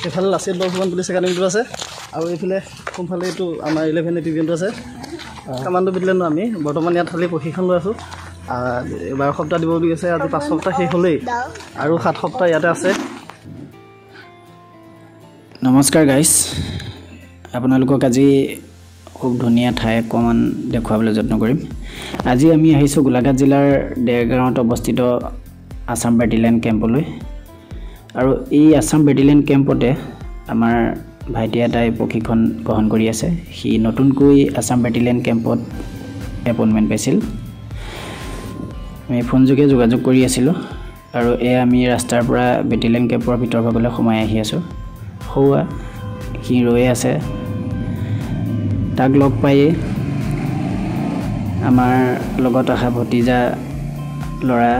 সেফালে লাচিত বৰফুকন পুলিচ একাডেমীটো আছে আৰু এইফালে সোমফালে এইটো আমাৰ 11 এপিভিএনটো আছে কামাণ্ডো বিটেলিয়ন আমি বৰ্তমান ইয়াত খালি প্ৰশিক্ষণ লৈ আছোঁ 12 সপ্তাহ দিব বুলি কৈছে আজি 5 সপ্তাহ শেষ হ'লেই আৰু 7 সপ্তাহ ইয়াতে আছে নমস্কাৰ গাইজ আপোনালোকক আজি খুব ধুনীয়া ঠাই অকণমান দেখুৱাবলৈ যত্ন কৰিম আজি আমি আহিছোঁ গোলাঘাট জিলাৰ দেৰগাঁৱত অৱস্থিত আছাম বেটেলিয়ন কেম্পলৈ আৰু এই আছাম বেটেলিয়ন কেম্পতে আমাৰ ভাইটি এটাই প্ৰশিক্ষণ গ্ৰহণ কৰি আছে সি নতুনকৈ আছাম বেটেলিয়ন কেম্পত এপইণ্টমেণ্ট পাইছিল আমি ফোনযোগে যোগাযোগ কৰি আছিলোঁ আৰু আমি ৰাস্তাৰ পৰা বেটেলিয়ন কেম্পৰ ভিতৰ ভাগলৈ সোমাই আহি আছোঁ হৌৱা সি ৰৈ আছে তাক লগ পাই আমাৰ লগত অহা ভতিজা ল'ৰা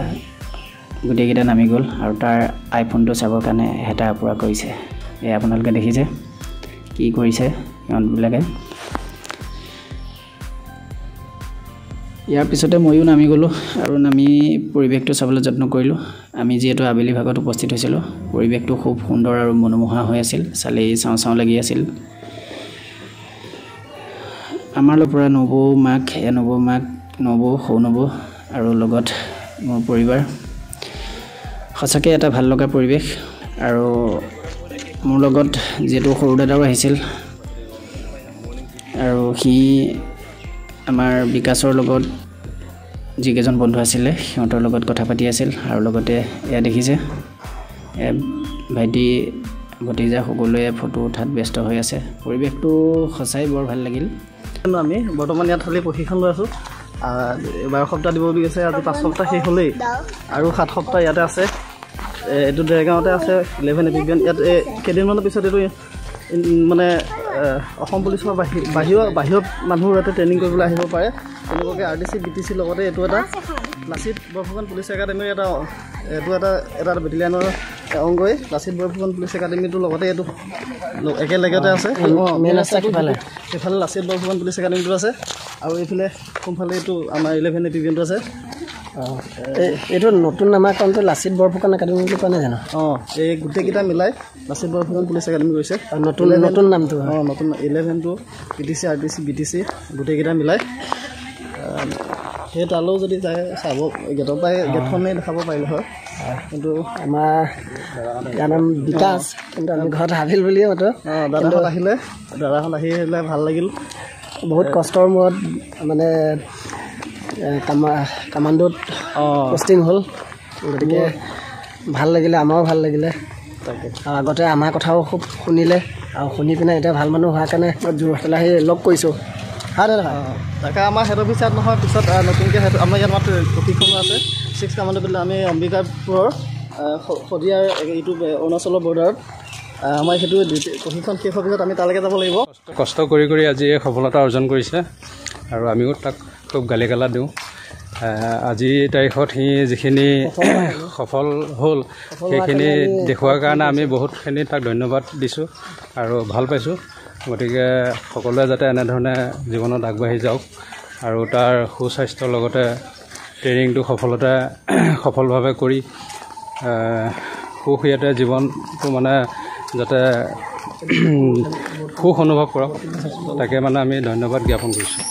গোটেইকেইটা নামি গ'ল আৰু তাৰ আইফোনটো চাবৰ কাৰণে হেতা পুৰা কৰিছে আপোনালোকে দেখিছে কি কৰিছে সিহঁতবিলাকে ইয়াৰ পিছতে ময়ো নামি গ'লোঁ আৰু নামি পৰিৱেশটো চাবলৈ যত্ন কৰিলোঁ আমি যিহেতু আবেলি ভাগত উপস্থিত হৈছিলোঁ পৰিৱেশটো খুব সুন্দৰ আৰু মনোমোহা হৈ আছিল চালেই চাওঁ চাওঁ লাগি আছিল আমাৰ পৰা নবৌ মাক নবৌ সৌ নবৌ আৰু লগত মোৰ পৰিবাৰ সঁচাকৈ এটা ভাল লগা পৰিৱেশ আৰু মোৰ লগত যিহেতু সৰু দাদাও আহিছিল আৰু সি আমাৰ বিকাশৰ লগত যিকেইজন বন্ধু আছিলে সিহঁতৰ লগত কথা পাতি আছিল আৰু লগতে এয়া দেখিছে ভাইটি ভতিজা সকলোৱে ফটো উঠাত ব্যস্ত হৈ আছে পৰিৱেশটো সঁচাই বৰ ভাল লাগিল আমি বৰ্তমান ইয়াত খালি প্ৰশিক্ষণ লৈ আছোঁ 12 সপ্তাহ দিব বুলি কৈছে আজি 5 সপ্তাহ শেষ হ'লেই আৰু 7 সপ্তাহ ইয়াতে আছে এইটো দেৰগাঁৱতে আছে 11 এপিভিএন ইয়াত কেইদিনমানৰ পিছত এইটো মানে অসম পুলিচৰ বাহিৰৰ মানুহ ইয়াতে ট্ৰেইনিং কৰিবলৈ আহিব পাৰে তেনেকুৱাকৈ RDC BTC লগতে এইটো এটা লাচিত বৰফুকন পুলিচ একাডেমীৰ এটা বেটেলিয়নৰ অংগই লাচিত বৰফুকন পুলিচ একাডেমীটোৰ লগতে এইটো একেলগতে আছে সেইফালে লাচিত বৰফুকন পুলিচ একাডেমীটো আছে আৰু এইফালে সোমফালে এইটো আমাৰ 11 এপিভিএনটো আছে এইটো নতুন নামাকৰণটো লাচিত বৰফুকন একাডেমী বুলি কোৱা নাই জানো এই গোটেইকেইটা মিলাই লাচিত বৰফুকন পুলিচ একাডেমী কৰিছে নতুন নামটো নতুন 11টো PTC RDC BTC গোটেইকেইটা মিলাই সেই তালৈও যদি যায় চাব গেটৰ পৰাই গেটখনেই দেখাব পাৰিলে হয় কিন্তু আমাৰ ইয়াৰ নাম বিকাশ কিন্তু আমি ঘৰত হাবিল বুলিয়ে মাতো দাদাহঁত আহিলে ভাল লাগিল বহুত কষ্টৰ মূৰত মানে কামাণ্ডোত পষ্টিং হ'ল গতিকে ভাল লাগিলে আমাৰো ভাল লাগিলে তাকে আৰু আগতে আমাৰ কথাও খুব শুনিলে আৰু শুনি পিনে এতিয়া ভাল মানুহ হোৱাৰ কাৰণে যোৰহাটলৈ আহি লগ কৰিছোঁ তাকে আমাৰ হেড অফিচাৰ নহয় পিছত নতুনকৈ আমাৰ ইয়াত মাত্ৰ প্ৰশিক্ষণ আছে 6 কামাণ্ডো বিটেলিয়ন আমি অম্বিকাপুৰৰ শদিয়াৰ এইটো অৰুণাচলৰ বৰ্ডাৰত আমাৰ সেইটো প্ৰশিক্ষণ শেষ হোৱাৰ পিছত আমি তালৈকে যাব লাগিব কষ্ট কৰি আজি এই সফলতা অৰ্জন কৰিছে আৰু আমিও তাক খুব গালি গালা দিওঁ আজি তাৰিখত সি যিখিনি সফল হ'ল সেইখিনি দেখুৱাৰ কাৰণে আমি বহুতখিনি তাক ধন্যবাদ দিছোঁ আৰু ভাল পাইছোঁ গতিকে সকলোৱে যাতে এনেধৰণে জীৱনত আগবাঢ়ি যাওক আৰু তাৰ সুস্বাস্থ্যৰ লগতে ট্ৰেইনিংটো সফলভাৱে কৰি সুখীয়াতে জীৱনটো মানে যাতে সুখ অনুভৱ কৰক তাকে মানে আমি ধন্যবাদ জ্ঞাপন কৰিছোঁ